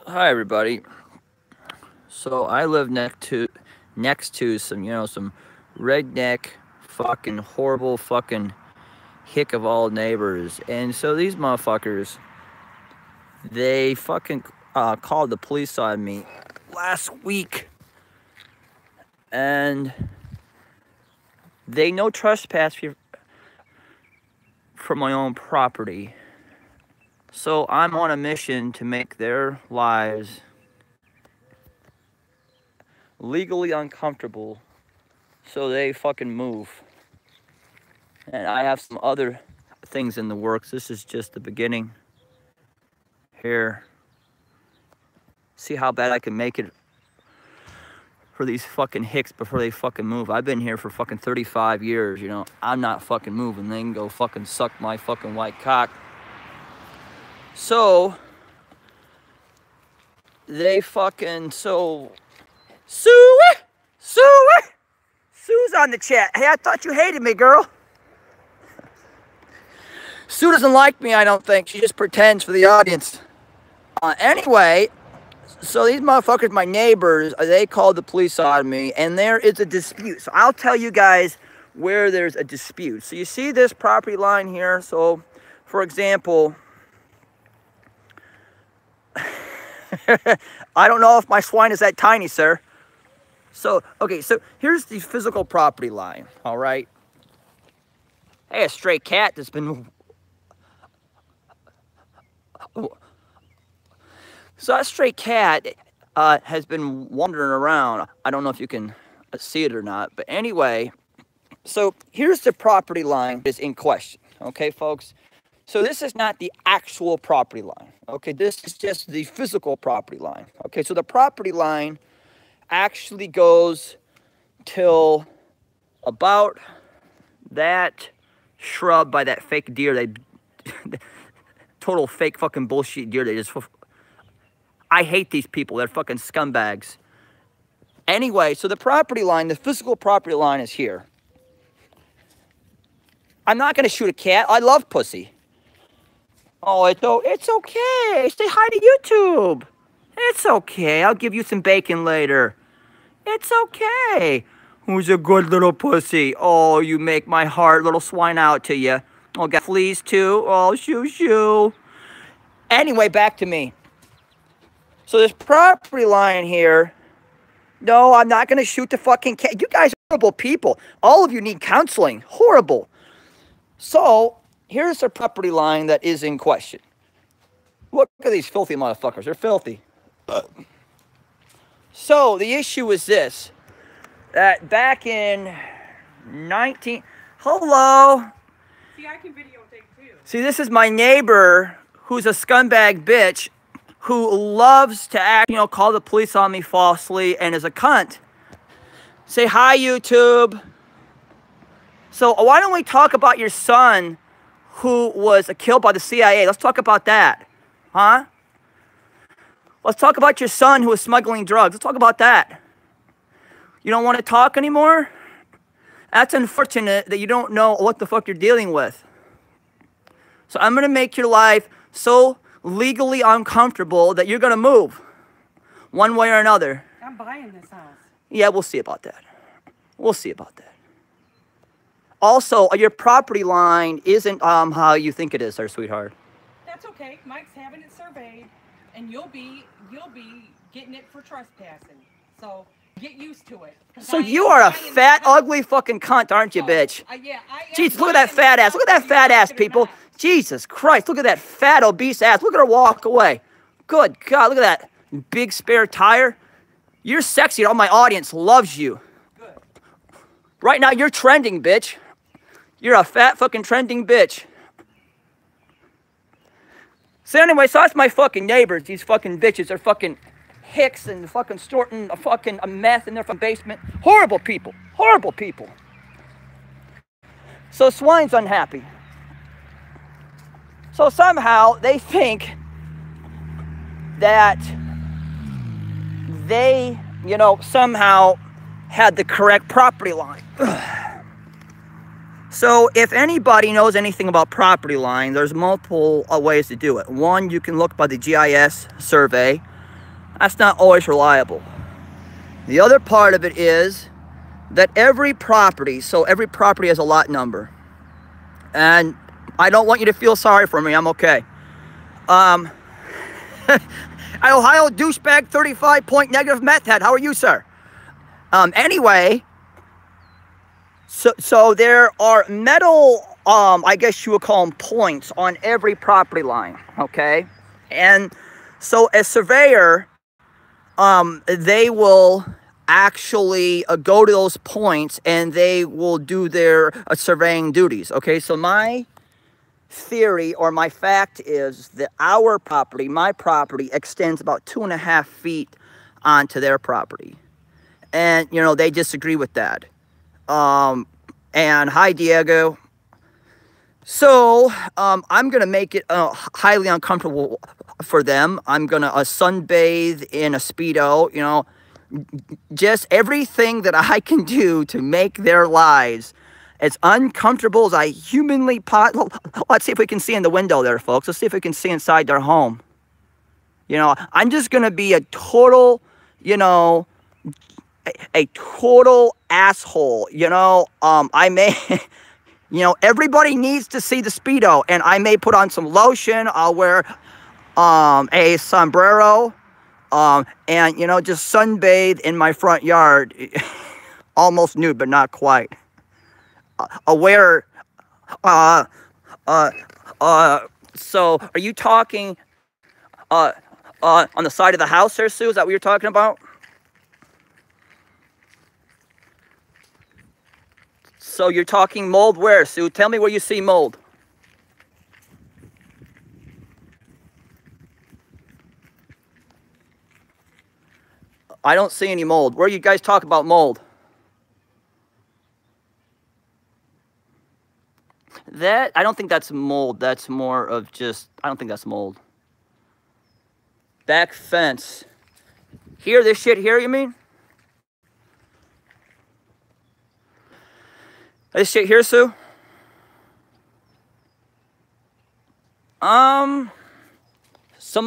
Hi everybody. So I live next to some redneck fucking horrible fucking hick of all neighbors. And so these motherfuckers, they fucking called the police on me last week. And they no trespass from my own property. So I'm on a mission to make their lives legally uncomfortable so they fucking move. And I have some other things in the works. This is just the beginning. Here. See how bad I can make it for these fucking hicks before they fucking move. I've been here for fucking 35 years, you know. I'm not fucking moving. They can go fucking suck my fucking white cock. So, they fucking, Sue! Sue's on the chat. Hey, I thought you hated me, girl. Sue doesn't like me, I don't think. She just pretends for the audience. Anyway, so these motherfuckers, my neighbors, they called the police on me, and there is a dispute. So I'll tell you guys where there's a dispute. So you see this property line here? So, for example, I don't know if my swine is that tiny, sir. So, okay, so here's the physical property line, all right? Hey, a stray cat that's been... So that stray cat has been wandering around. I don't know if you can see it or not, but anyway, so here's the property line that's in question, okay, folks? So this is not the actual property line, okay? This is just the physical property line, okay? So the property line actually goes till about that shrub by that fake deer. Total fake fucking bullshit deer. I hate these people. They're fucking scumbags. Anyway, so the property line, the physical property line is here. I'm not going to shoot a cat. I love pussy. Oh, it's okay. Say hi to YouTube. It's okay. I'll give you some bacon later. It's okay. Who's a good little pussy? Oh, you make my heart little swine out to you. Oh, got fleas too? Oh, shoo. Anyway, back to me. So this property line here. No, I'm not going to shoot the fucking cat. You guys are horrible people. All of you need counseling. Horrible. So, here's the property line that is in question. Look at these filthy motherfuckers. They're filthy. So, the issue is this. That back in Hello? See, I can videotape too. See, this is my neighbor who's a scumbag bitch who loves to act, you know, call the police on me falsely and is a cunt. Say hi, YouTube. So why don't we talk about your son who was killed by the CIA? Let's talk about that. Huh? Let's talk about your son who was smuggling drugs. Let's talk about that. You don't want to talk anymore? That's unfortunate that you don't know what the fuck you're dealing with. So I'm going to make your life so legally uncomfortable that you're going to move. One way or another. I'm buying this house. Yeah, we'll see about that. We'll see about that. Also, your property line isn't how you think it is, our sweetheart. That's okay. Mike's having it surveyed, and you'll be getting it for trespassing. So get used to it. So you are a fat, ugly fucking cunt, aren't you, bitch? Yeah, I am. Jesus, look at that fat ass. Look at that fat ass, people. Jesus Christ, look at that fat, obese ass. Look at her walk away. Good God, look at that big spare tire. You're sexy. All my audience loves you. Good. Right now, you're trending, bitch. You're a fat fucking trending bitch. So anyway, so that's my fucking neighbors. These fucking bitches are fucking hicks and fucking snorting a meth in their fucking basement. Horrible people. Horrible people. So Swine's unhappy. So somehow they think that they, you know, somehow had the correct property line. So if anybody knows anything about property line, there's multiple ways to do it. One, you can look by the GIS survey. That's not always reliable. The other part of it is that every property, so every property has a lot number. And I don't want you to feel sorry for me. I'm okay. Ohio douchebag 35 point negative meth head. How are you, sir? Anyway, so there are metal, I guess you would call them points on every property line, okay? And so a surveyor, they will actually go to those points and they will do their surveying duties, okay? So my theory or my fact is that our property, my property, extends about 2.5 feet onto their property. And, you know, they disagree with that. And hi, Diego. So, I'm going to make it highly uncomfortable for them. I'm going to sunbathe in a Speedo, you know, just everything that I can do to make their lives as uncomfortable as I humanly possible. Let's see if we can see in the window there, folks. Let's see if we can see inside their home. You know, I'm just going to be a total, you know, a total asshole. You know, I may, you know, everybody needs to see the Speedo, and I may put on some lotion. I'll wear a sombrero, and, you know, just sunbathe in my front yard. Almost nude, but not quite. Aware, so are you talking, on the side of the house there, Sue? Is that what you're talking about? So you're talking mold where, Sue? Tell me where you see mold. I don't see any mold. Where you guys talk about mold? That, I don't think that's mold. That's more of just, I don't think that's mold. Back fence. Here, this shit here, you mean? This shit here, Sue? Some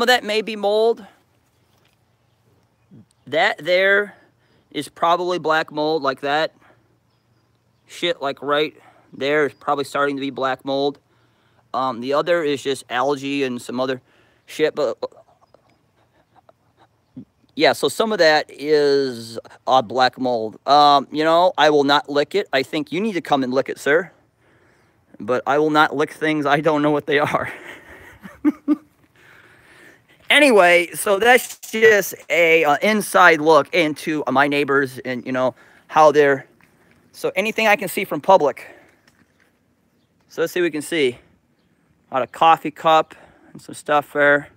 of that may be mold. That there is probably black mold, like that. Shit, like right there is probably starting to be black mold. The other is just algae and some other shit, but yeah, so some of that is black mold. You know, I will not lick it. I think you need to come and lick it, sir. But I will not lick things I don't know what they are. Anyway, so that's just a inside look into my neighbors and, you know, how they're... So anything I can see from public. So let's see what we can see. Got a coffee cup and some stuff there.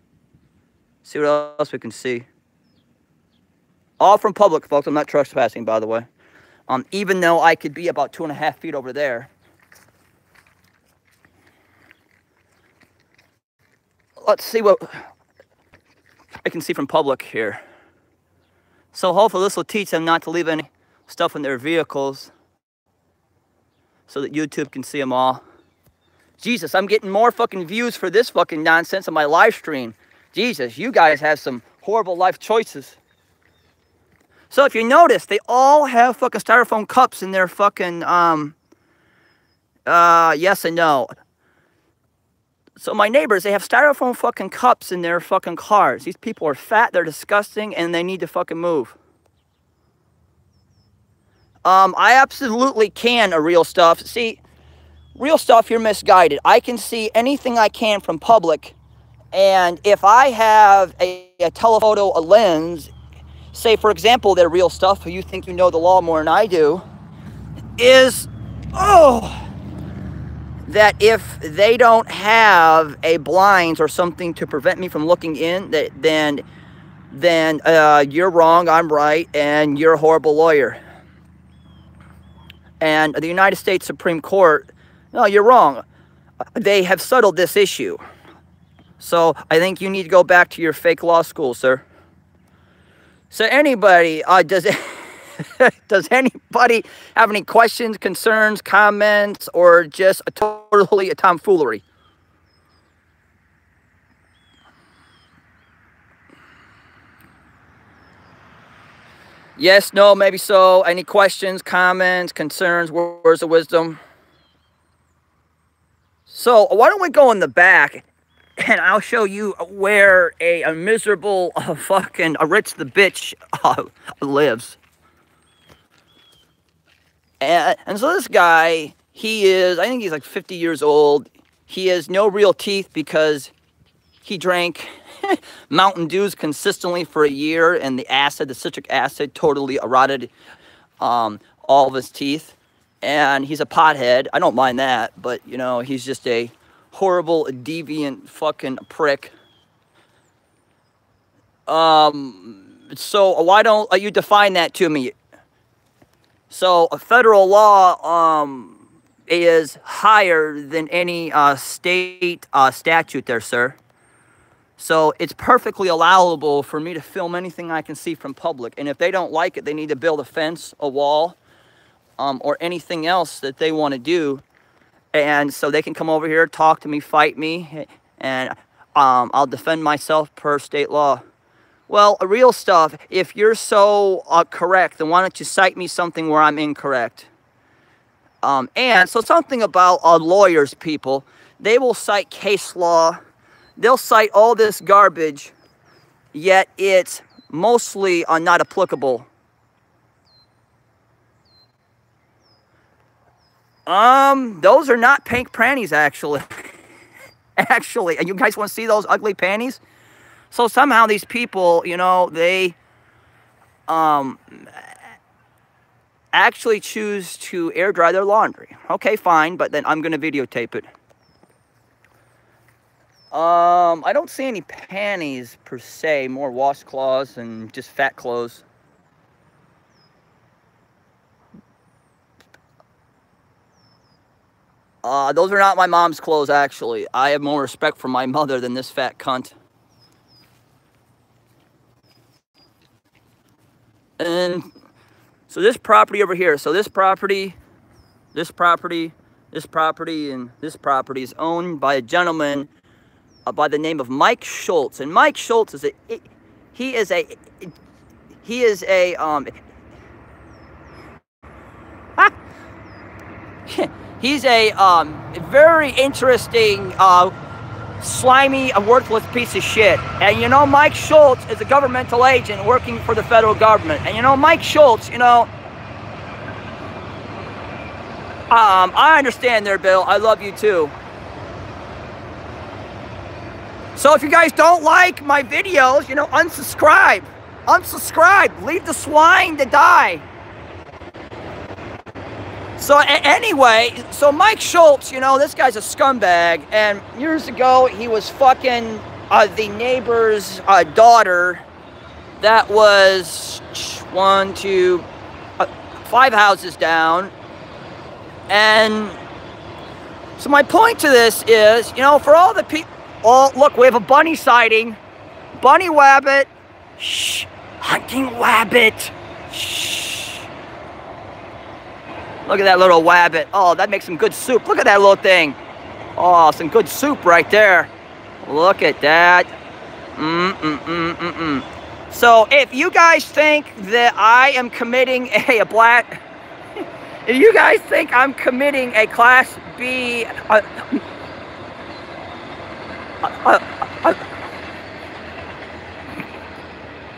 See what else we can see. All from public, folks. I'm not trespassing, by the way. Even though I could be about 2.5 feet over there. Let's see what I can see from public here. So hopefully this will teach them not to leave any stuff in their vehicles so that YouTube can see them all. Jesus, I'm getting more fucking views for this fucking nonsense on my live stream. Jesus, you guys have some horrible life choices. So if you notice, they all have fucking styrofoam cups in their fucking, yes and no. So my neighbors, they have styrofoam fucking cups in their fucking cars. These people are fat, they're disgusting, and they need to fucking move. I absolutely can real stuff. See, real stuff, you're misguided. I can see anything I can from public, and if I have a telephoto, a lens, say, for example, they're real stuff, you think you know the law more than I do, is, that if they don't have a blinds or something to prevent me from looking in, then you're wrong, I'm right, and you're a horrible lawyer. And the United States Supreme Court, no, you're wrong. They have settled this issue. So I think you need to go back to your fake law school, sir. So anybody, does anybody have any questions, concerns, comments, or just totally a tomfoolery? Yes, no, maybe so. Any questions, comments, concerns, words of wisdom? So why don't we go in the back and I'll show you where a miserable fucking Rich the bitch lives. And so this guy, I think he's like 50 years old. He has no real teeth because he drank Mountain Dews consistently for a year, and the citric acid totally rotted all of his teeth. And he's a pothead. I don't mind that, but, you know, he's just a horrible, deviant fucking prick. So why don't you define that to me? So a federal law is higher than any state statute there, sir. So it's perfectly allowable for me to film anything I can see from public. And if they don't like it, they need to build a fence, a wall, or anything else that they want to do. And so they can come over here, talk to me, fight me, and I'll defend myself per state law. Well, real stuff, if you're so correct, then why don't you cite me something where I'm incorrect? And so something about lawyers, people, they will cite case law. They'll cite all this garbage, yet it's mostly not applicable. Those are not pink panties, actually. Actually, and you guys want to see those ugly panties? So somehow these people, you know, they actually choose to air dry their laundry. Okay, fine, but then I'm going to videotape it. I don't see any panties per se, more washcloths and just fat clothes. Those are not my mom's clothes, actually. I have more respect for my mother than this fat cunt. And so this property over here, so this property, and this property is owned by a gentleman by the name of Mike Schultz. And Mike Schultz is he's a very interesting, slimy, worthless piece of shit. And you know, Mike Schultz is a governmental agent working for the federal government. And you know, Mike Schultz, you know, I understand there, Bill. I love you too. So if you guys don't like my videos, you know, unsubscribe. Unsubscribe. Leave the swine to die. So anyway, so Mike Schultz, you know, this guy's a scumbag. And years ago, he was fucking the neighbor's daughter that was 1, 2, 5 houses down. And so my point to this is, you know, for all the people, oh, look, we have a bunny sighting. Bunny wabbit. Shh. Hunting wabbit. Shh. Look at that little wabbit. Oh, that makes some good soup. Look at that little thing. Oh, some good soup right there. Look at that. So if you guys think that I am committing if you guys think I'm committing a Class B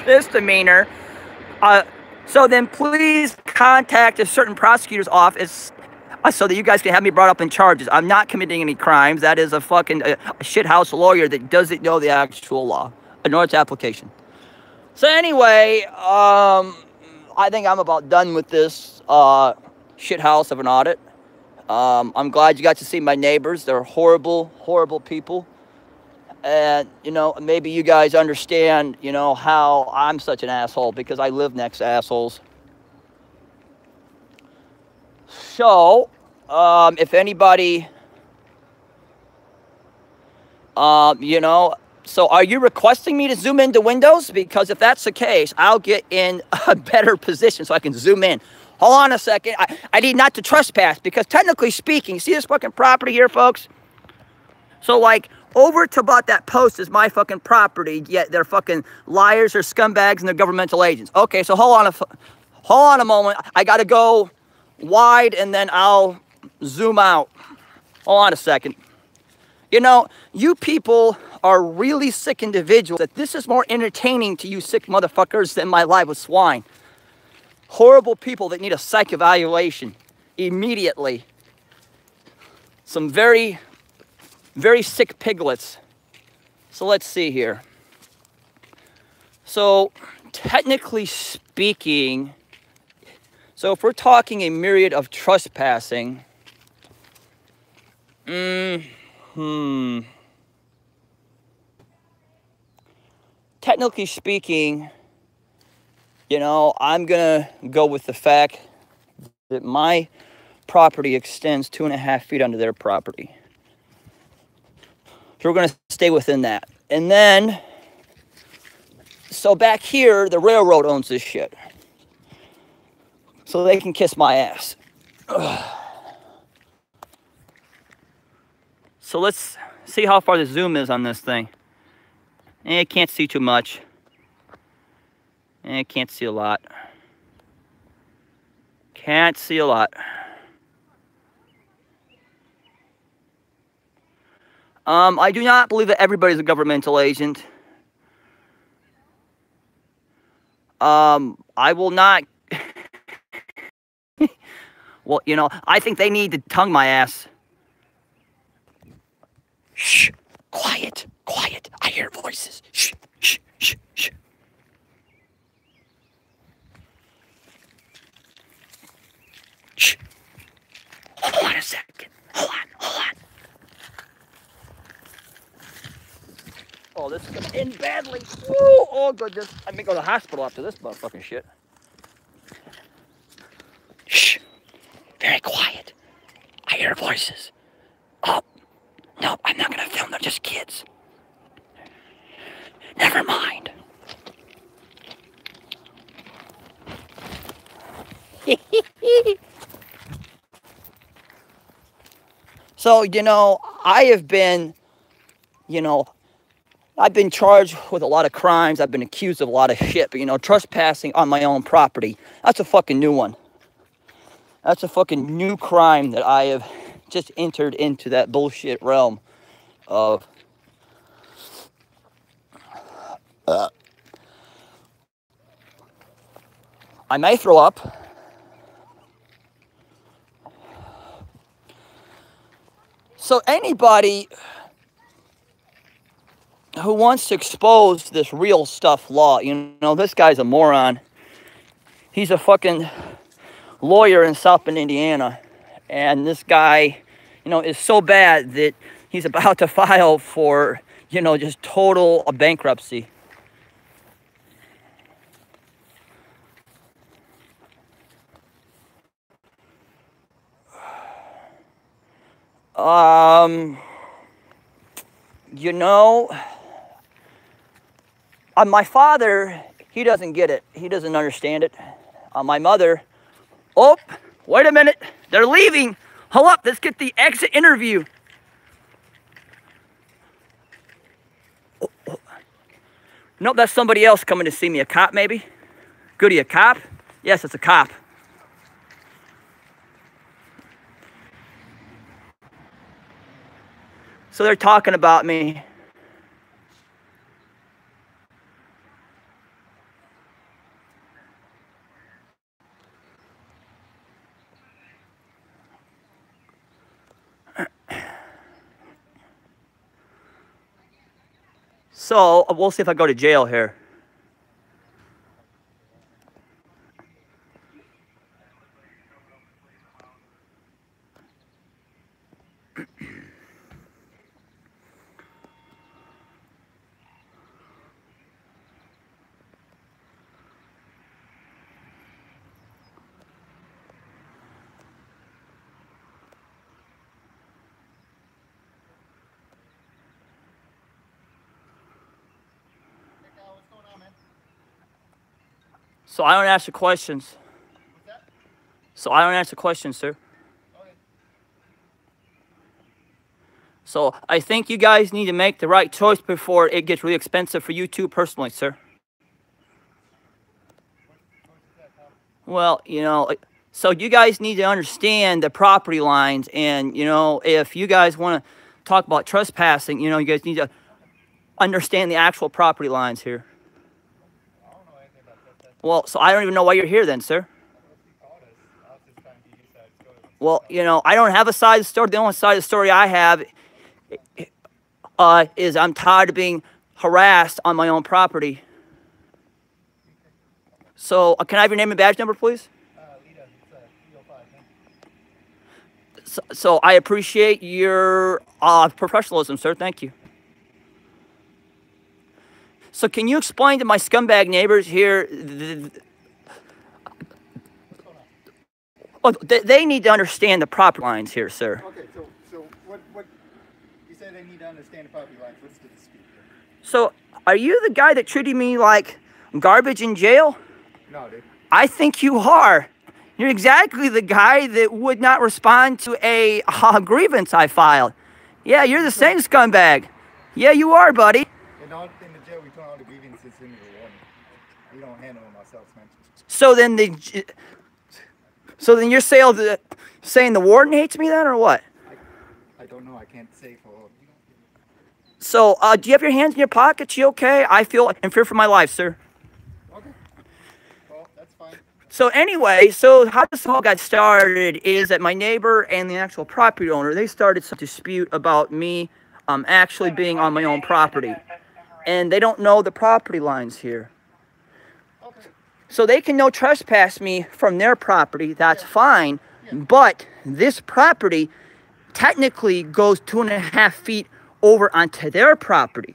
misdemeanor, so then please contact a certain prosecutor's office so that you guys can have me brought up in charges. I'm not committing any crimes. That is a fucking shithouse lawyer that doesn't know the actual law, nor its application. So anyway, I think I'm about done with this shithouse of an audit. I'm glad you got to see my neighbors. They're horrible, horrible people. And, you know, maybe you guys understand, you know, how I'm such an asshole because I live next to assholes. So, if anybody, you know, so are you requesting me to zoom into windows? Because if that's the case, I'll get in a better position so I can zoom in. Hold on a second. I need not to trespass because technically speaking, see this fucking property here, folks? So, like, over to about that post is my fucking property, yet they're fucking liars or scumbags and they're governmental agents. Okay, so hold on a moment. I gotta go wide and then I'll zoom out. Hold on a second. You know, you people are really sick individuals. That this is more entertaining to you sick motherfuckers than my life with swine. Horrible people that need a psych evaluation immediately. Some very, very sick piglets. So let's see here. So technically speaking, so if we're talking a myriad of trespassing, technically speaking, you know, I'm gonna go with the fact that my property extends 2.5 feet onto their property. So we're gonna stay within that. And then, so back here, the railroad owns this shit. So they can kiss my ass. Ugh. So let's see how far the zoom is on this thing. I can't see too much. I can't see a lot. Can't see a lot. I do not believe that everybody's a governmental agent. I will not. Well, you know, I think they need to tongue my ass. Shh. Quiet. Quiet. I hear voices. Shh. Shh. Shh. Shh. Shh. Hold on a second. Hold on. Hold on. Oh, this is gonna end badly. Woo! Oh, goodness. I may go to the hospital after this motherfucking shit. Shh. Very quiet. I hear voices. Oh. No, I'm not gonna film. They're just kids. Never mind. So, you know, I have been, you know, I've been charged with a lot of crimes. I've been accused of a lot of shit. But, you know, trespassing on my own property, that's a fucking new one. That's a fucking new crime that I have just entered into that bullshit realm of. I may throw up. So anybody who wants to expose this real stuff law, you know, this guy's a moron. He's a fucking lawyer in South Bend, Indiana. And this guy, you know, is so bad that he's about to file for, you know, just total bankruptcy. You know, my father, he doesn't get it. He doesn't understand it. My mother, oh, wait a minute. They're leaving. Hold up, let's get the exit interview. Nope, that's somebody else coming to see me. A cop, maybe? Goody, a cop? Yes, it's a cop. So they're talking about me. So we'll see if I go to jail here. So I don't answer questions. So I don't answer questions, sir. So I think you guys need to make the right choice before it gets really expensive for you too personally, sir. Well, you know, so you guys need to understand the property lines, and, you know, if you guys want to talk about trespassing, you know, you guys need to understand the actual property lines here. Well, so I don't even know why you're here then, sir. Well, you know, I don't have a side of the story. The only side of the story I have is I'm tired of being harassed on my own property. So, can I have your name and badge number, please? So I appreciate your professionalism, sir. Thank you. So can you explain to my scumbag neighbors here? They need to understand the property lines here, sir. Okay, so what you said they need to understand the property lines. What's the dispute here? So are you the guy that treated me like garbage in jail? No, dude. I think you are. You're exactly the guy that would not respond to a grievance I filed. Yeah, you're the same scumbag. Yeah, you are, buddy. In the jail, we turn all the grievances into the warden. We don't handle them ourselves, man. So then you're saying the warden hates me then, or what? I don't know. I can't say for. So, do you have your hands in your pockets? You okay? I feel in fear for my life, sir. Okay. Well, that's fine. So anyway, so how this all got started is that my neighbor and the actual property owner, they started some dispute about me actually being on my own property. And they don't know the property lines here. Okay. So they can no trespass me from their property, that's fine. But this property technically goes 2.5 feet over onto their property.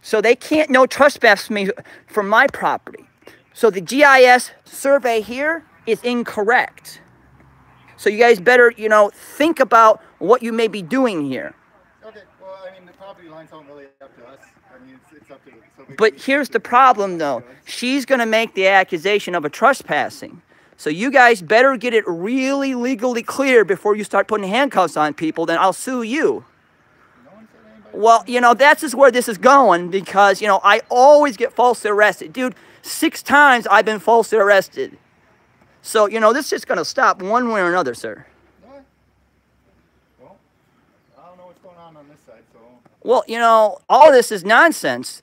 So they can't no trespass me from my property. So the GIS survey here is incorrect. So you guys better, you know, think about what you may be doing here. Okay, well, I mean, the property lines aren't really up to us. I mean, it's up to the... So but here's the problem, though. She's going to make the accusation of a trespassing. So you guys better get it really legally clear before you start putting handcuffs on people, then I'll sue you. No one said anybody... Well, you know, that's just where this is going because, you know, I always get falsely arrested. Dude, 6 times I've been falsely arrested. So, you know, this is just going to stop one way or another, sir. Yeah. Well, I don't know what's going on this side, so... Well, you know, all this is nonsense.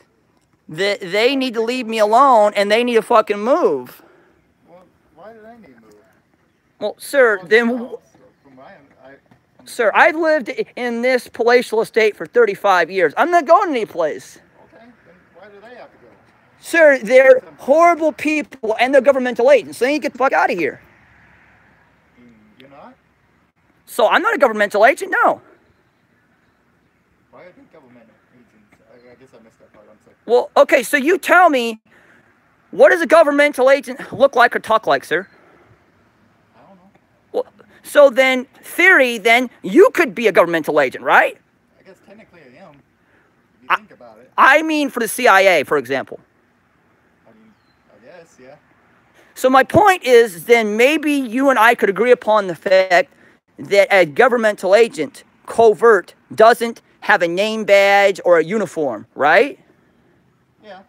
They need to leave me alone, and they need to fucking move. Well, why do they need to move? Well, sir, then... Sir, I've lived in this palatial estate for 35 years. I'm not going anyplace. Okay, then why do they have to go? Sir, they're horrible people, and they're governmental agents. So you get the fuck out of here. You're not? So I'm not a governmental agent, no. Why are they governmental agents? I guess I missed that part. I'm sorry. Well, okay, so you tell me, what does a governmental agent look like or talk like, sir? I don't know. Well, so then, theory, then, you could be a governmental agent, right? I guess technically I am, if you think about it. I mean for the CIA, for example. I mean, I guess, yeah. So my point is, then maybe you and I could agree upon the fact that a governmental agent, covert, doesn't have a name badge or a uniform, right? Yeah,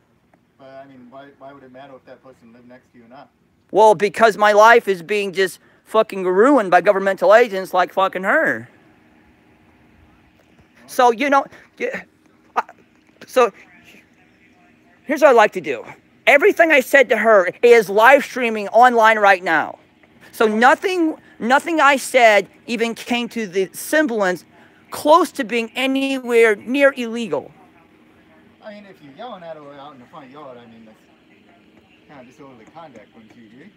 but I mean, why would it matter if that person lived next to you or not? Well, because my life is being just fucking ruined by governmental agents like fucking her. So, you know, so here's what I'd like to do. Everything I said to her is live streaming online right now. So nothing I said even came to the semblance close to being anywhere near illegal. I mean, if you're yelling at her out in the front yard, I mean, that's kind of disorderly conduct, wouldn't you agree?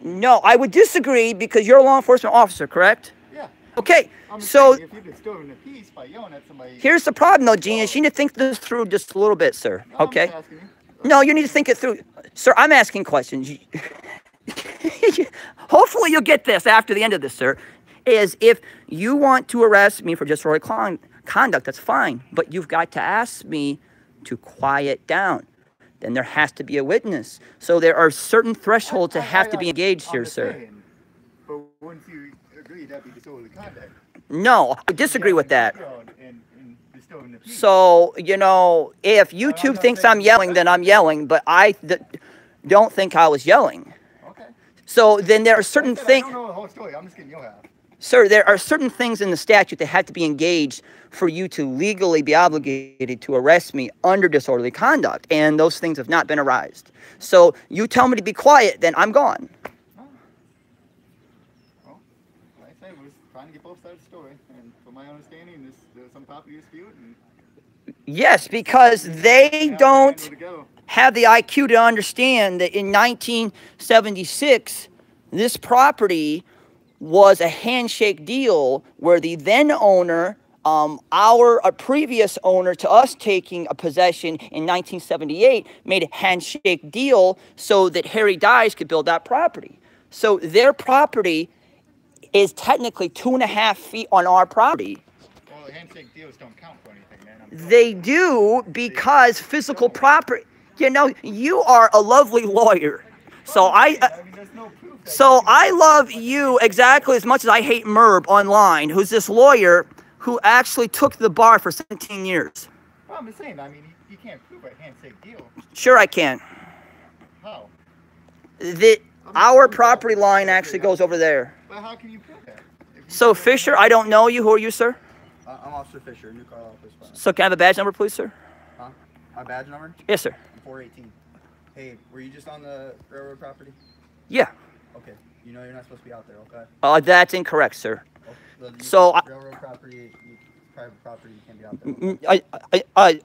No, I would disagree because you're a law enforcement officer, correct? Yeah. Okay, I'm so saying if you're disturbing the peace by yelling at somebody... Here's the problem, though, Genius. You need to think this through just a little bit, sir, okay? I'm just asking you. No, you need to think it through. Sir, I'm asking questions. Hopefully you'll get this after the end of this, sir. Is if you want to arrest me for disorderly conduct, that's fine. But you've got to ask me to quiet down. Then there has to be a witness. So there are certain thresholds that have to be engaged here, sir. But once you agree, that'd be disorderly conduct. No, I disagree with that. still in the peace. So, you know, if YouTube thinks I'm yelling, then I'm yelling, but I don't think I was yelling. Okay. So then there are certain things. I don't know the whole story. I'm just getting your half. Sir, there are certain things in the statute that have to be engaged for you to legally be obligated to arrest me under disorderly conduct, and those things have not been arised. So you tell me to be quiet, then I'm gone. Oh. Well, like I said, we're trying to get both sides of the story, and from my understanding, there's some property dispute. And yes, because they don't have the IQ to understand that in 1976, this property was a handshake deal where the then owner, a previous owner to us taking a possession in 1978, made a handshake deal so that Harry Dyes could build that property. So their property is technically 2.5 feet on our property. Well, the handshake deals don't count for anything, man. They do because physical property, you know, you are a lovely lawyer. So I love you exactly as much as I hate Merb online, who's this lawyer who actually took the bar for 17 years. Well, I'm just saying, I mean, you can't prove a handshake deal. Sure I can. How? Our property line actually goes over there. But how can you prove that? So Fisher, I don't know you. Who are you, sir? I'm Officer Fisher, New Car Office. So can I have a badge number, please, sir? Huh? My badge number? Yes, sir. 418. Hey, were you just on the railroad property? Yeah. Okay. You know you're not supposed to be out there, okay? That's incorrect, sir. Oh, So railroad property, private property, you can't be out there. Okay?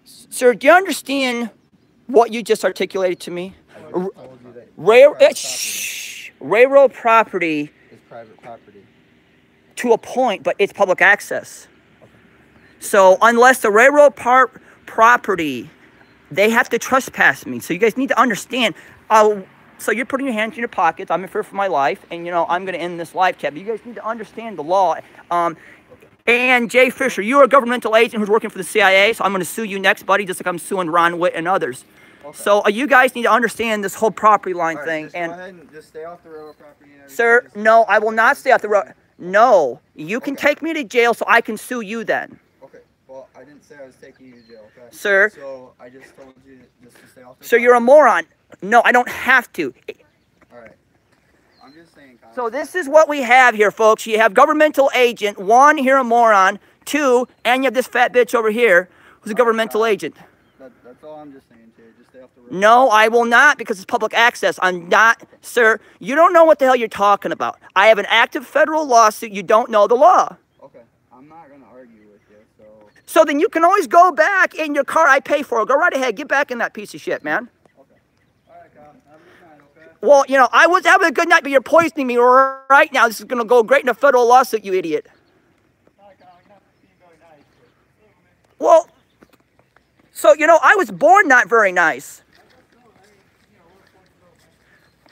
Sir, do you understand what you just articulated to me? I told you that Railroad property is private property. to a point, but it's public access. Okay. So unless the railroad property, they have to trespass me. So you guys need to understand. So you're putting your hands in your pockets. I'm in fear for my life, and you know I'm going to end this live chat. But you guys need to understand the law. And Jay Fisher, you're a governmental agent who's working for the CIA, so I'm going to sue you next, buddy, just like I'm suing Ron Witt and others. Okay. So you guys need to understand this whole property line thing. Just and go ahead and just stay off the railroad property. And sir, no, I will not stay off the road. No, you can take me to jail, so I can sue you then. Okay. Well, I didn't say I was taking you to jail. Okay. Sir. So I just told you just to stay off the. Sir, you're a moron. No, I don't have to. All right. I'm just saying. Kyle. So this is what we have here, folks. You have governmental agent. One, here a moron. Two, and you have this fat bitch over here who's a governmental agent. That's all I'm just saying, Jay. Just stay off the road. No, I will not because it's public access. I'm not, sir. You don't know what the hell you're talking about. I have an active federal lawsuit. You don't know the law. Okay. I'm not going to argue with you, so. So then you can always go back in your car I pay for. Go right ahead. Get back in that piece of shit, man. Okay. All right, Kyle. Have a good night, okay? Well, you know, I was having a good night, but you're poisoning me right now. This is going to go great in a federal lawsuit, you idiot. Well, so, you know, I was born not very nice.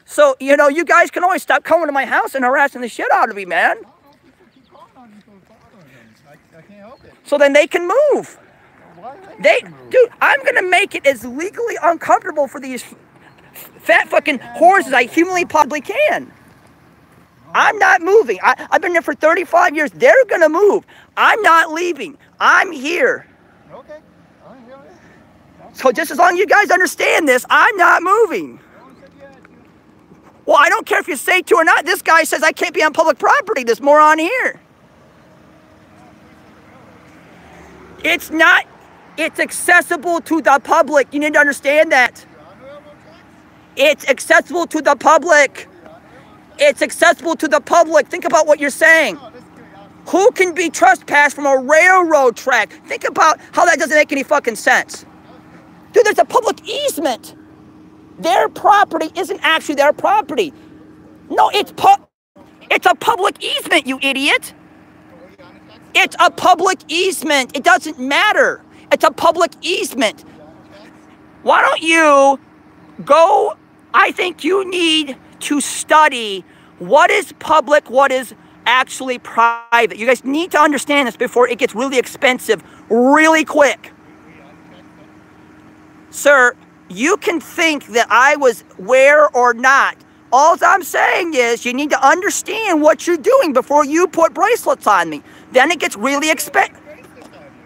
So, you know, you guys can always stop coming to my house and harassing the shit out of me, man. I can't help it. So then they can move. Dude, I'm going to make it as legally uncomfortable for these fat fucking whores as I humanly possibly can. I'm not moving. I've been there for 35 years. They're going to move. I'm not leaving. I'm here. Okay. So just as long as you guys understand this, I'm not moving. Well, I don't care if you say to or not. This guy says I can't be on public property, this moron here. It's not. It's accessible to the public. You need to understand that. It's accessible to the public. It's accessible to the public. Think about what you're saying. Who can be trespassed from a railroad track? Think about how that doesn't make any fucking sense. Dude, there's a public easement. Their property isn't actually their property. No, it's a public easement, you idiot. It's a public easement. It doesn't matter. It's a public easement. Why don't you go, I think you need to study what is public, what is actually private. You guys need to understand this before it gets really expensive really quick. Sir, you can think that I was where or not. All I'm saying is you need to understand what you're doing before you put bracelets on me. Then it gets really expensive.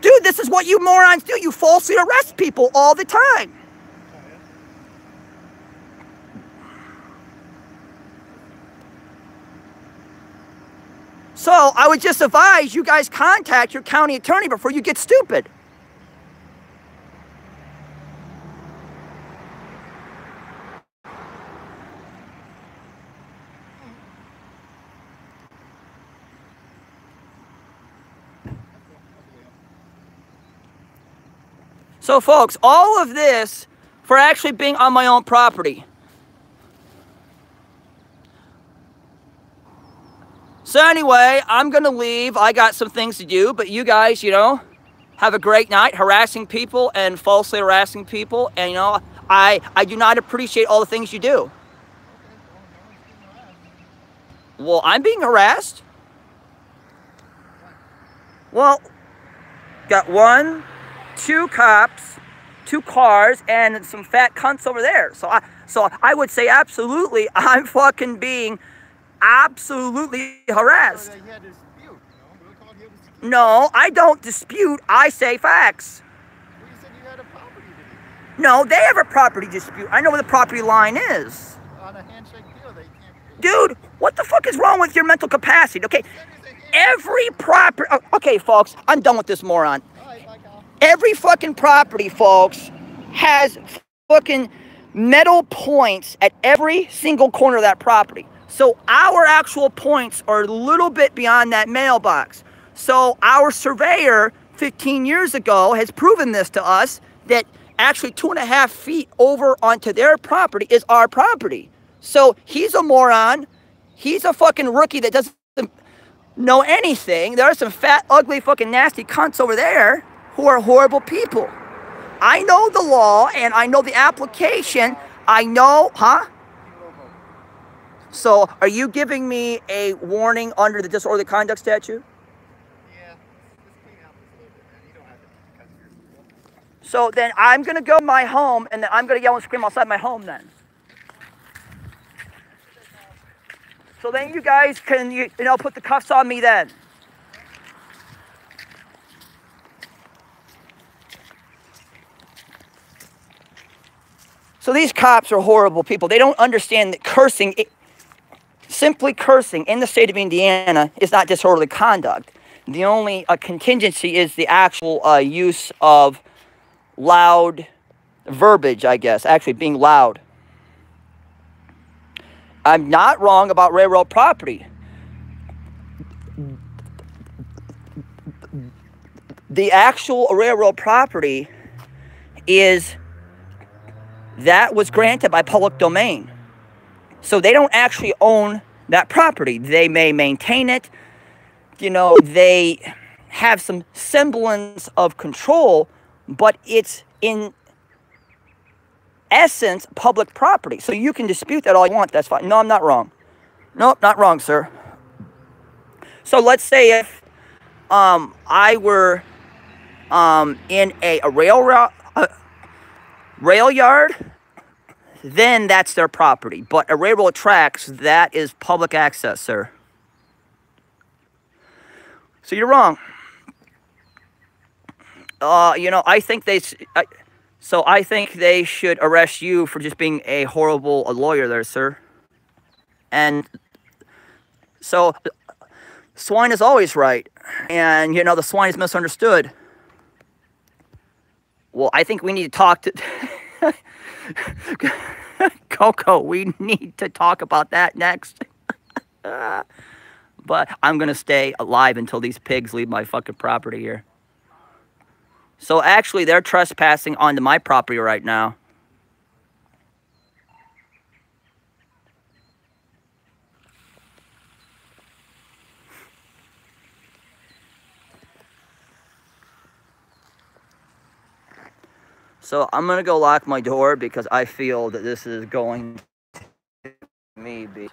Dude, this is what you morons do. You falsely arrest people all the time. So I would just advise you guys contact your county attorney before you get stupid. So folks, all of this for actually being on my own property. So anyway, I'm going to leave. I got some things to do, but you guys, you know, have a great night harassing people and falsely harassing people. And, you know, I do not appreciate all the things you do. Well, I'm being harassed. Well, got 1, 2 cops, 2 cars, and some fat cunts over there. So I would say absolutely, I'm fucking being absolutely harassed. No, I don't dispute. I say facts. Well, you said you had a property dispute. No, they have a property dispute. I know where the property line is. On a handshake deal, they can't. Dude, what the fuck is wrong with your mental capacity? Okay, every property. Okay, folks, I'm done with this moron. Every fucking property, folks, has fucking metal points at every single corner of that property. So our actual points are a little bit beyond that mailbox. So our surveyor 15 years ago has proven this to us, that actually 2.5 feet over onto their property is our property. So he's a moron. He's a fucking rookie that doesn't know anything. There are some fat, ugly, fucking nasty cunts over there who are horrible people. I know the law and I know the application. I know, huh? So are you giving me a warning under the disorderly conduct statute? Yeah, let's clean out this a little bit, man. You don't have to cut your... So then I'm going to go to my home and then I'm going to yell and scream outside my home then. So then you guys can, you know, put the cuffs on me then. So these cops are horrible people. They don't understand that cursing, simply cursing in the state of Indiana is not disorderly conduct. The only contingency is the actual use of loud verbiage, I guess, actually being loud. I'm not wrong about railroad property. The actual railroad property that was granted by public domain. So they don't actually own that property. They may maintain it. You know, they have some semblance of control, but it's in essence public property. So you can dispute that all you want. That's fine. No, I'm not wrong. Nope, not wrong, sir. So let's say if I were in a rail yard, then that's their property. But a railroad tracks, that is public access, sir. So you're wrong. You know, I think they should arrest you for just being a horrible lawyer there, sir. And so swine is always right. And, you know, the swine is misunderstood. Well, I think we need to talk to... Coco, we need to talk about that next. But I'm going to stay alive until these pigs leave my fucking property here. So actually, they're trespassing onto my property right now. So I'm going to go lock my door because I feel that this is going to be...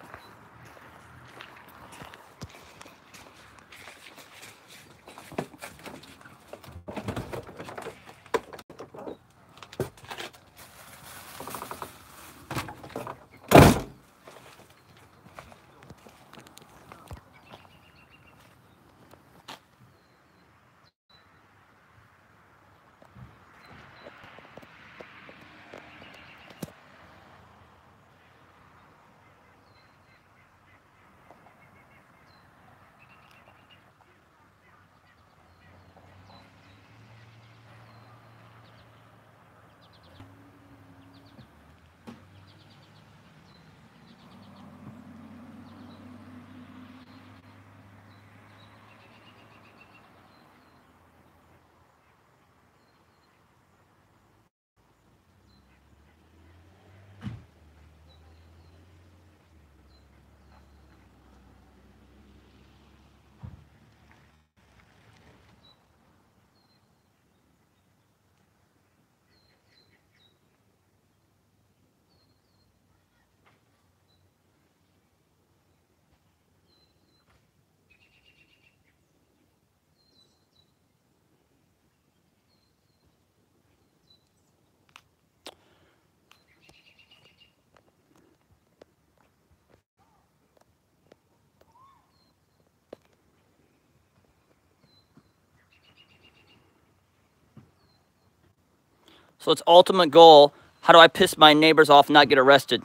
So its ultimate goal, how do I piss my neighbors off and not get arrested?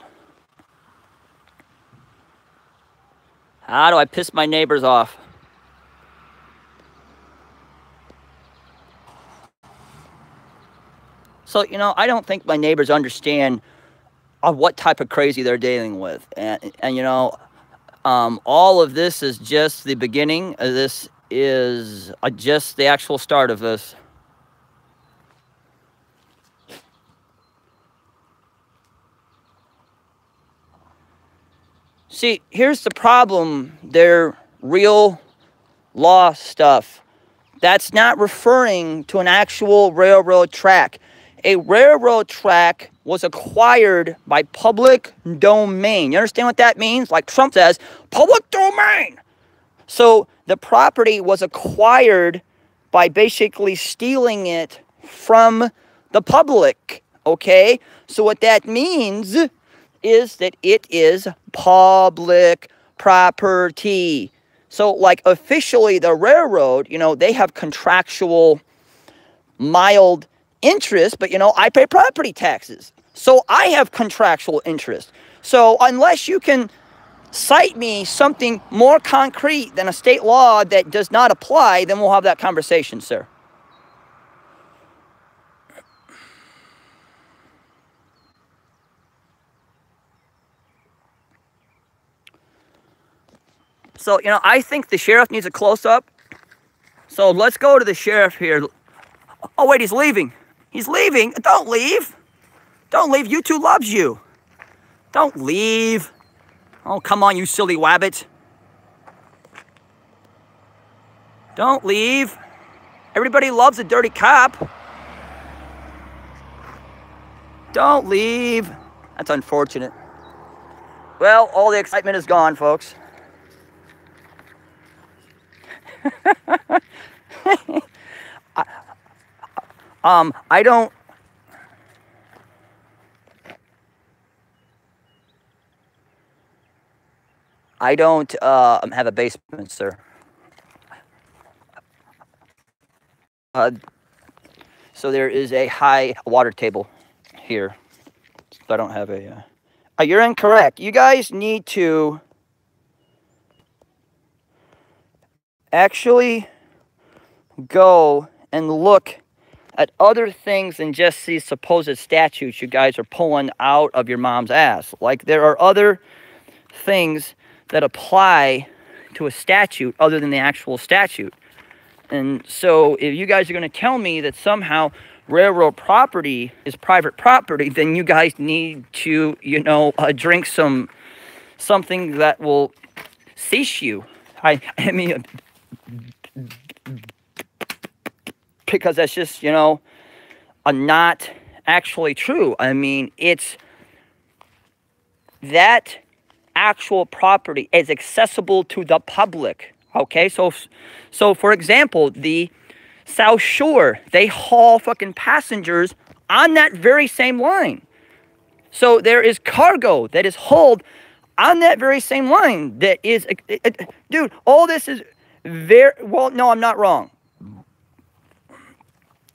How do I piss my neighbors off? So, you know, I don't think my neighbors understand what type of crazy they're dealing with. And you know, all of this is just the beginning. This is just the actual start of this. See, here's the problem. They're real law stuff. That's not referring to an actual railroad track. A railroad track was acquired by public domain. You understand what that means? Like Trump says, public domain. So the property was acquired by basically stealing it from the public, okay? So what that means is that it is public property. So, like, officially, the railroad, you know, they have contractual mild interest, but, you know, I pay property taxes. So I have contractual interest. So unless you can cite me something more concrete than a state law that does not apply, then we'll have that conversation, sir. So, you know, I think the sheriff needs a close-up. So let's go to the sheriff here. Oh, wait, he's leaving. He's leaving. Don't leave. Don't leave. YouTube loves you. Don't leave. Oh, come on, you silly wabbit. Don't leave. Everybody loves a dirty cop. Don't leave. That's unfortunate. Well, all the excitement is gone, folks. I don't have a basement, sir. So there is a high water table here. So I don't have a... you're incorrect. You guys need to actually go and look at other things than just these supposed statutes you guys are pulling out of your mom's ass. Like, there are other things that apply to a statute other than the actual statute. And so if you guys are going to tell me that somehow railroad property is private property, then you guys need to, you know, drink something that will cease you. I mean, because that's just, you know, not actually true. I mean, it's that actual property is accessible to the public. Okay, so for example, the South Shore, they haul fucking passengers on that very same line. So there is cargo that is hauled on that very same line that is, dude, all this is very, well, no, I'm not wrong.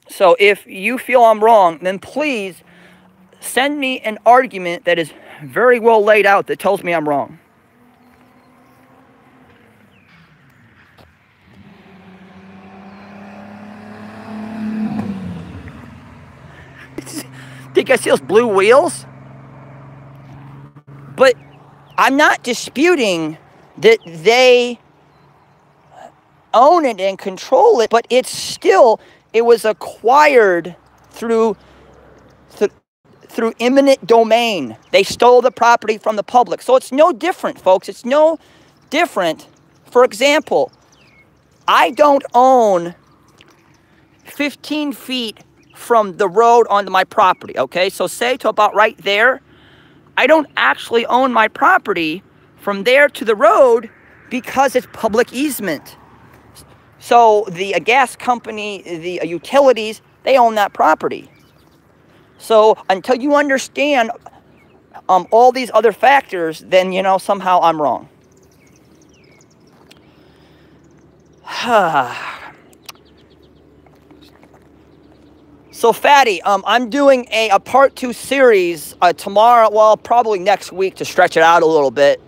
So if you feel I'm wrong, then please send me an argument that is very well laid out that tells me I'm wrong. Think I see those blue wheels? But I'm not disputing that they own it and control it, but it's still, it was acquired through eminent domain. They stole the property from the public. So it's no different, folks. It's no different. For example, I don't own 15 feet from the road onto my property, okay? So say to about right there, I don't actually own my property from there to the road because it's public easement. So the gas company, the utilities, they own that property. So until you understand all these other factors, then, you know, somehow I'm wrong. So, Fatty, I'm doing a part 2 series tomorrow, well, probably next week to stretch it out a little bit,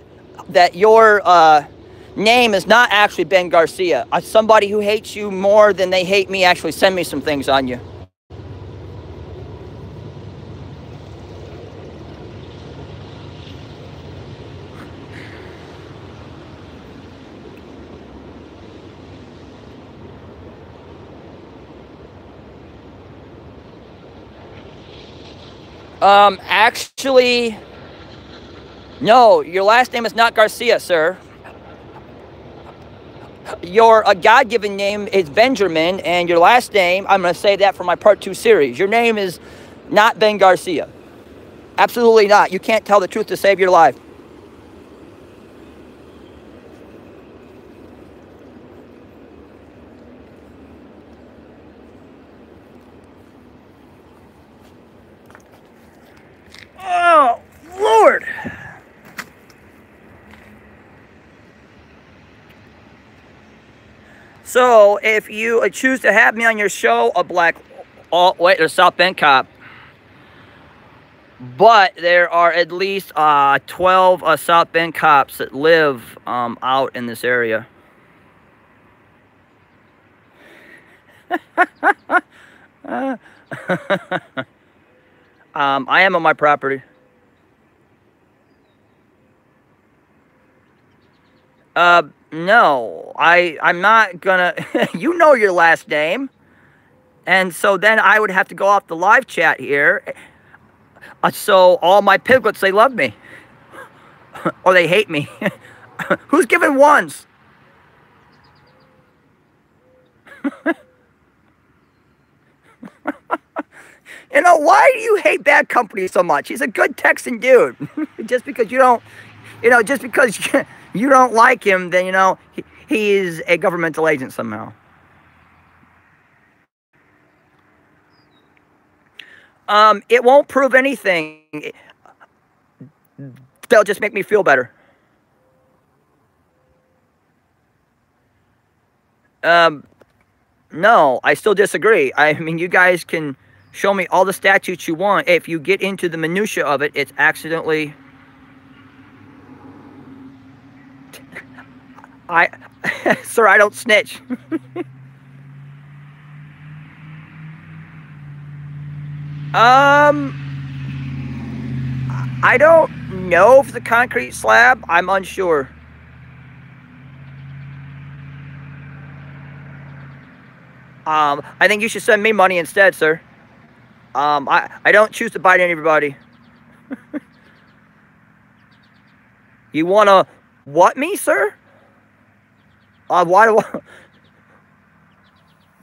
that your name is not actually Ben Garcia. Somebody who hates you more than they hate me actually send me some things on you. Actually, no, your last name is not Garcia, sir. Your God-given name is Benjamin, and your last name, I'm going to say that for my part 2 series. Your name is not Ben Garcia. Absolutely not. You can't tell the truth to save your life. Oh, Lord. So, if you choose to have me on your show, wait, there's South Bend cop. But there are at least 12 South Bend cops that live out in this area. I am on my property. No, I'm not gonna, you know your last name. And so then I would have to go off the live chat here. So all my piglets, they love me. Or they hate me. Who's giving ones? You know, why do you hate Bad Company so much? He's a good Texan dude. Just because you don't, just because you don't like him, then, he is a governmental agent somehow. It won't prove anything. They'll just make me feel better. No, I still disagree. I mean, you guys can show me all the statutes you want. If you get into the minutia of it, it's accidentally... Sir, I don't snitch. I don't know if it's a concrete slab. I'm unsure. I think you should send me money instead, sir. I don't choose to bite anybody. You wanna what me, sir? Why would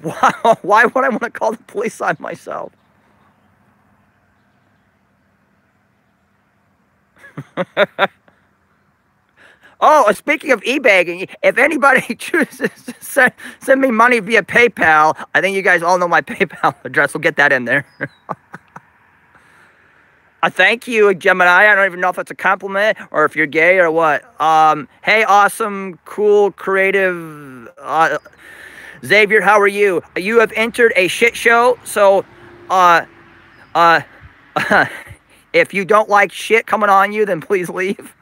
I want to call the police on myself? Oh, speaking of e-bagging, if anybody chooses to send me money via PayPal, I think you guys all know my PayPal address. We'll get that in there. Thank you, Gemini. I don't even know if it's a compliment or if you're gay or what. Hey, awesome, cool, creative Xavier, how are you? You have entered a shit show, so if you don't like shit coming on you, then please leave.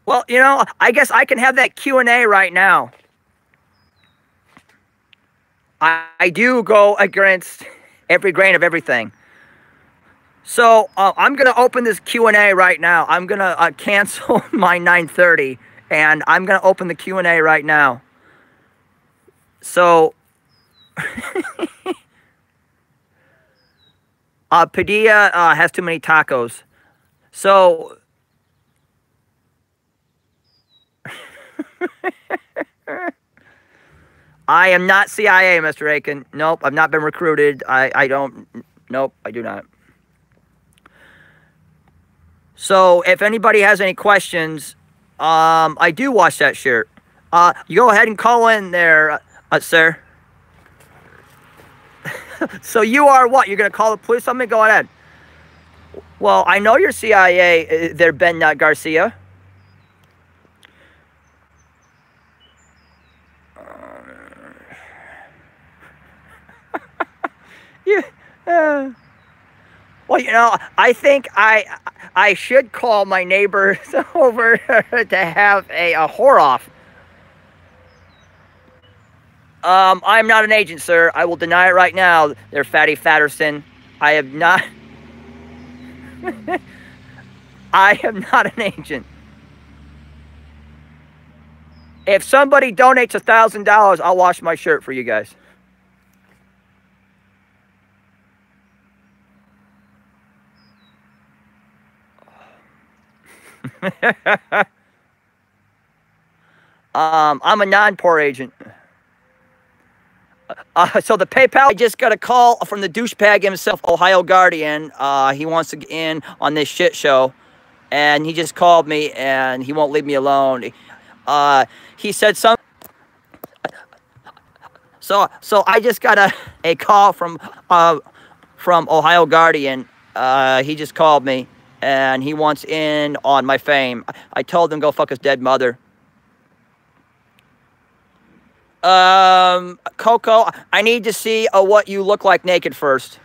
Well, I guess I can have that Q&A right now. I do go against every grain of everything. So I'm going to open this Q&A right now. I'm going to cancel my 9:30, and I'm going to open the Q&A right now. So, Padilla has too many tacos. So... I am not CIA, Mr. Aiken. Nope, I've not been recruited. Nope, I do not. So, if anybody has any questions, I do wash that shirt. You go ahead and call in there, sir. So you are what? You're going to call the police on me? Go ahead. Well, I know you're CIA, there, Ben Garcia. Yeah. Well, you know, I think I should call my neighbors over to have a whore off. I'm not an agent, sir. I will deny it right now. There, Fatty Fatterson. I am not. I am not an agent. If somebody donates $1,000, I'll wash my shirt for you guys. I'm a non-poor agent. So the PayPal, I just got a call from the douchebag himself, Ohio Guardian. He wants to get in on this shit show. And he just called me, and he won't leave me alone. He said something. So I just got a call from Ohio Guardian. He just called me, and he wants in on my fame. I told him go fuck his dead mother. Coco, I need to see what you look like naked first.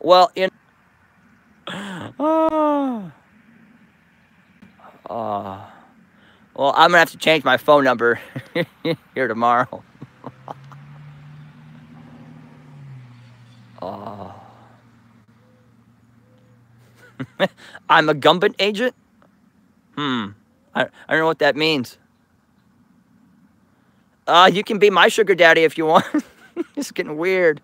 Well, in. Well, I'm gonna have to change my phone number here tomorrow. I'm a Gumbit agent? I don't know what that means. You can be my sugar daddy if you want. It's getting weird.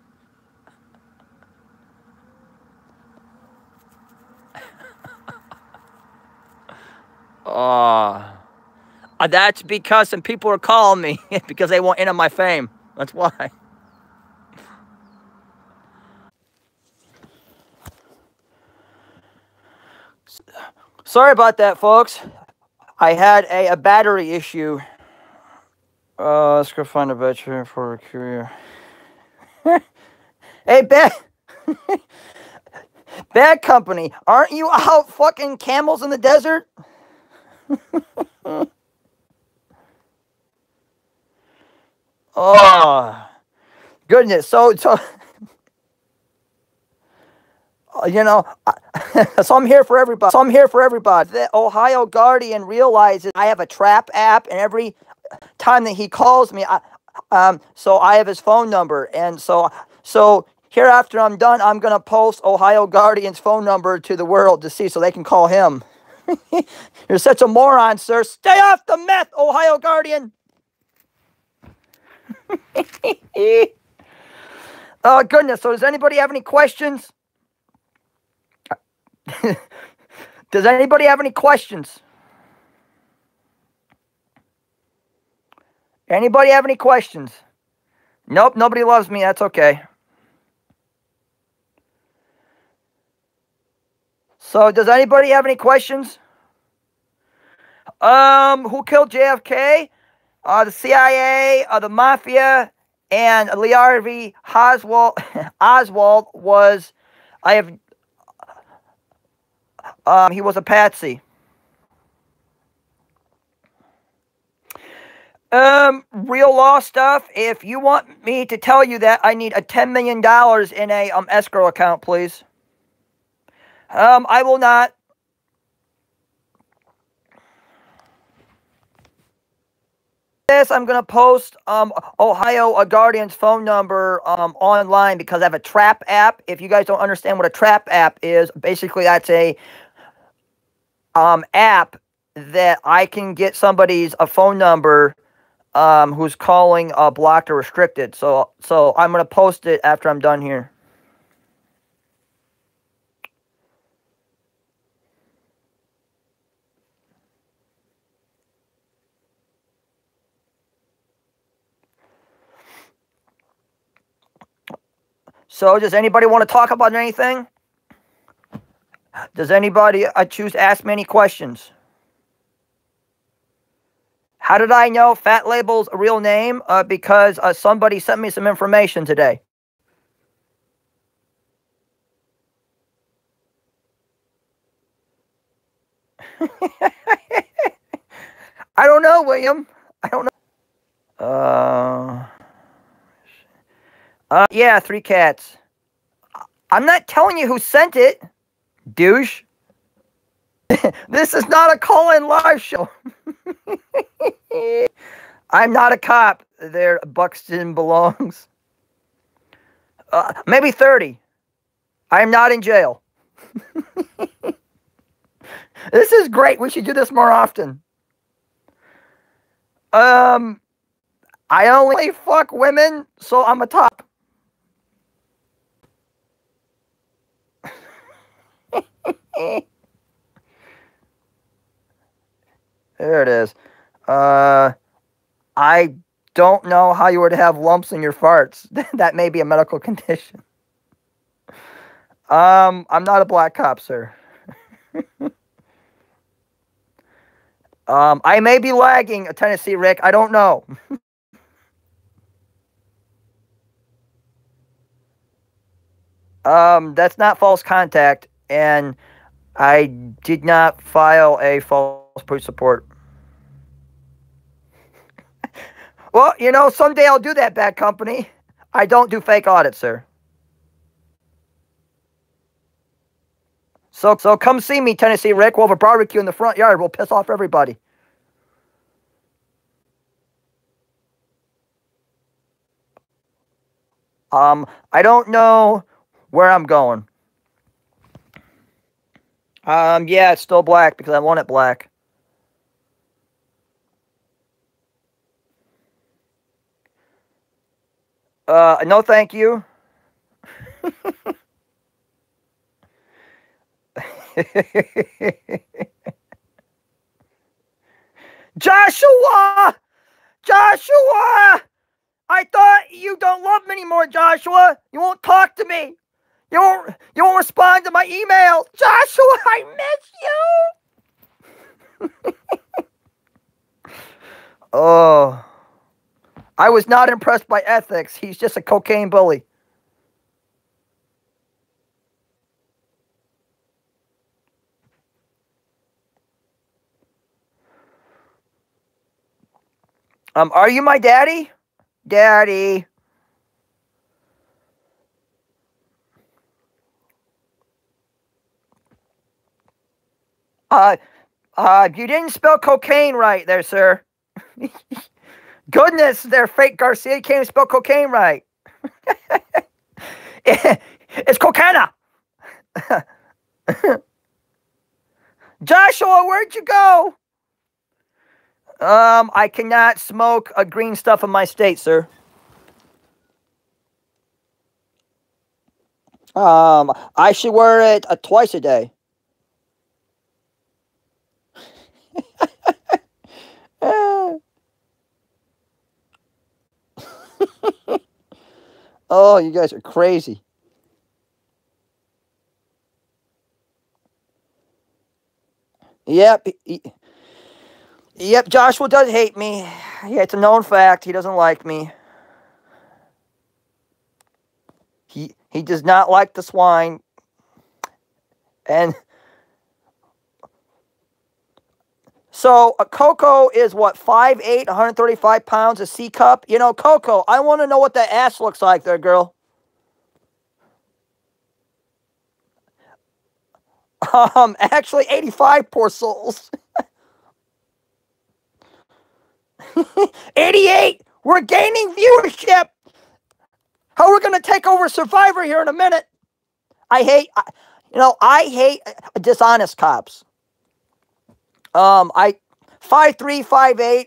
That's because some people are calling me because they want in on my fame. That's why. Sorry about that, folks. I had a battery issue. Let's go find a veteran for a career. Hey, bad company. Aren't you out fucking camels in the desert? Oh, goodness. So you know, so I'm here for everybody. The Ohio Guardian realizes I have a trap app, and every time that he calls me, so I have his phone number, and so here after I'm done, I'm gonna post Ohio Guardian's phone number to the world to see so they can call him. You're such a moron, sir. Stay off the meth, Ohio Guardian. Oh goodness. So does anybody have any questions? Does anybody have any questions? Anybody have any questions? Nope, nobody loves me. That's okay. So, does anybody have any questions? Who killed JFK? The CIA, the Mafia, and Lee Harvey Oswald. Oswald was, he was a patsy. Real law stuff. If you want me to tell you that, I need a $10 million in a escrow account, please. I will not. This I'm gonna post Ohio Guardian's phone number online because I have a trap app. If you guys don't understand what a trap app is, basically that's a app that I can get somebody's phone number who's calling blocked or restricted. So I'm gonna post it after I'm done here. So does anybody want to talk about anything? Does anybody choose to ask me any questions? How did I know Fat Label's a real name? Because somebody sent me some information today. I don't know, William. I don't know. Uh, yeah, 3 cats. I'm not telling you who sent it, douche. This is not a call-in live show. I'm not a cop. There, Buxton belongs. Maybe 30. I'm not in jail. This is great. We should do this more often. I only fuck women, so I'm a top. There it is. I don't know how you would have lumps in your farts. That may be a medical condition. I'm not a black cop, sir. I may be lagging, Tennessee Rick. I don't know. That's not false contact, and I did not file a false police report. Well, you know, someday I'll do that, bad company. I don't do fake audits, sir. So come see me, Tennessee Rick. We'll have a barbecue in the front yard. We'll piss off everybody. I don't know where I'm going. Yeah, it's still black because I want it black. No thank you. Joshua! Joshua! I thought you don't love me anymore, Joshua. You won't talk to me. You won't respond to my email. Joshua, I miss you. Oh. I was not impressed by ethics. He's just a cocaine bully. Are you my daddy? Daddy. You didn't spell cocaine right there, sir. Goodness, they're fake Garcia. You can't even spell cocaine right. It's cocaina. Joshua, where'd you go? I cannot smoke green stuff in my state, sir. I should wear it twice a day. Oh, you guys are crazy. Yep. Yep, Joshua does hate me. Yeah, it's a known fact. He doesn't like me. He does not like the swine. And so Coco is what, 5'8", 135 pounds, a C cup? You know, Coco, I want to know what that ass looks like there, girl. Actually 85, poor souls. 88! We're gaining viewership! How are we going to take over Survivor here in a minute? I hate dishonest cops. 5'3", 5'8".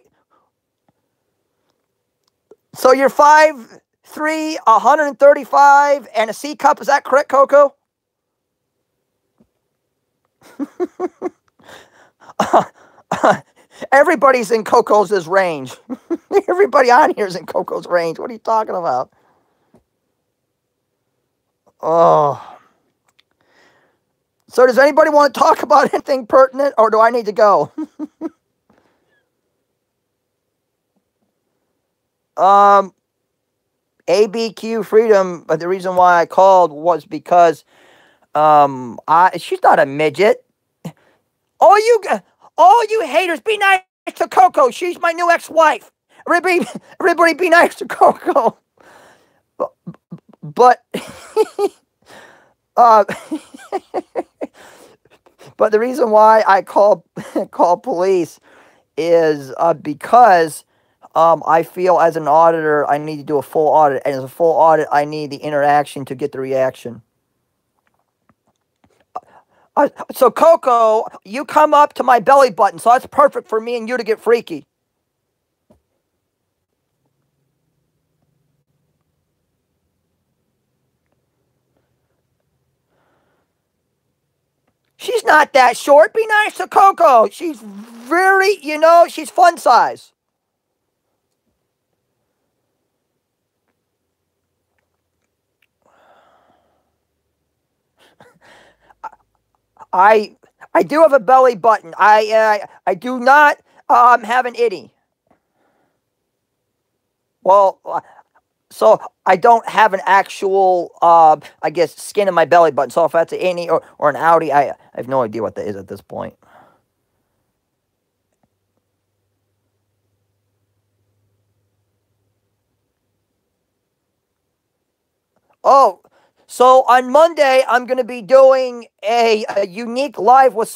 So you're 5'3", 135, and a C cup. Is that correct, Coco? Everybody's in Coco's range. Everybody on here is in Coco's range. What are you talking about? Oh. So does anybody want to talk about anything pertinent, or do I need to go? ABQ Freedom, but the reason why I called was because she's not a midget. All you haters, be nice to Coco. She's my new ex-wife. everybody be nice to Coco. But uh, but the reason why I call police is because I feel as an auditor I need to do a full audit, and as a full audit I need the interaction to get the reaction. So Coco, you come up to my belly button, so that's perfect for me and you to get freaky. She's not that short. Be nice to Coco. She's very, she's fun size. I do have a belly button. I do not have an itty. Well, so I don't have an actual I guess skin in my belly button. So if that's an innie or an outie, I have no idea what that is at this point. Oh, so on Monday I'm going to be doing a unique live with